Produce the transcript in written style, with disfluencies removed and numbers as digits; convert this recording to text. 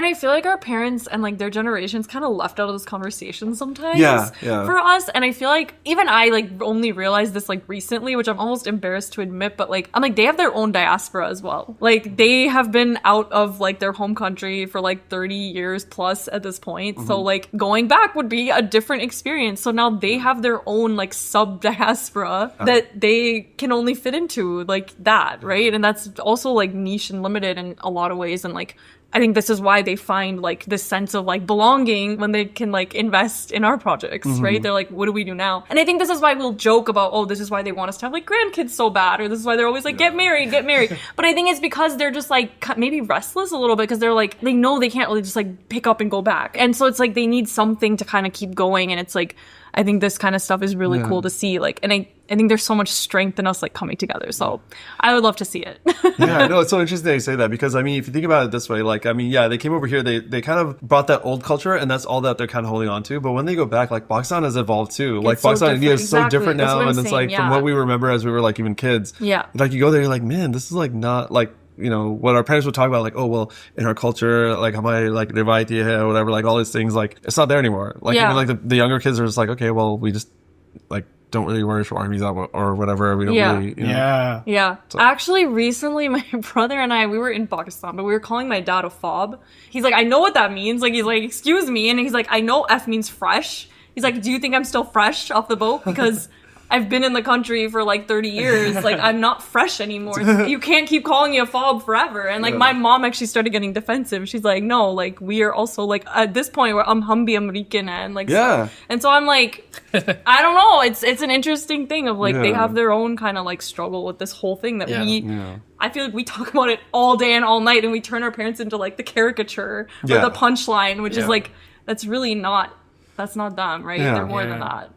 And I feel like our parents and like their generations kind of left out of this conversation sometimes for us. And I feel like even I like only realized this like recently, which I'm almost embarrassed to admit, but like I'm like they have their own diaspora as well. Like they have been out of like their home country for like 30 years plus at this point. So like going back would be a different experience. So now they have their own like sub diaspora that they can only fit into like that, right? And that's also like niche and limited in a lot of ways. And like I think this is why they find like this sense of like belonging when they can like invest in our projects, right? They're like, what do we do now? And I think this is why we'll joke about, oh, this is why they want us to have like grandkids so bad, or this is why they're always like, get married. But I think it's because they're just like maybe restless a little bit, because they're like, they know they can't really just like pick up and go back. And so it's like they need something to kind of keep going. And it's like, I think this kind of stuff is really cool to see. Like, and I think there's so much strength in us like coming together. So I would love to see it. Yeah, no, it's so interesting that you say that, because I mean, if you think about it this way, like, I mean, yeah, they came over here, they kind of brought that old culture, and that's all that they're kind of holding on to. But when they go back, like Pakistan has evolved too. Like Pakistan, India is so different now, and it's like from what we remember as we were like even kids. Yeah, like you go there, you're like, man, this is like not like, you know, what our parents would talk about, like, oh, well, in our culture, like, hamare, like, rivaiti hai, or whatever, like, all these things, like, it's not there anymore. Like, even, like, the younger kids are just like, okay, well, we just, like, don't really wear armies out or whatever. We don't really, you know. Yeah. So. Actually, recently, my brother and I, we were in Pakistan, but we were calling my dad a fob. He's like, I know what that means. Like, he's like, excuse me. And he's like, I know F means fresh. He's like, do you think I'm still fresh off the boat? Because I've been in the country for like 30 years. Like, I'm not fresh anymore. You can't keep calling me a fob forever. And like, my mom actually started getting defensive. She's like, no, like, we are also like, at this point, hum bhi American and like, so, and so I'm like, I don't know. It's an interesting thing of like, they have their own kind of like struggle with this whole thing that I feel like we talk about it all day and all night, and we turn our parents into like the caricature or the punchline, which is like, that's really not, that's not them, right? They're more than that.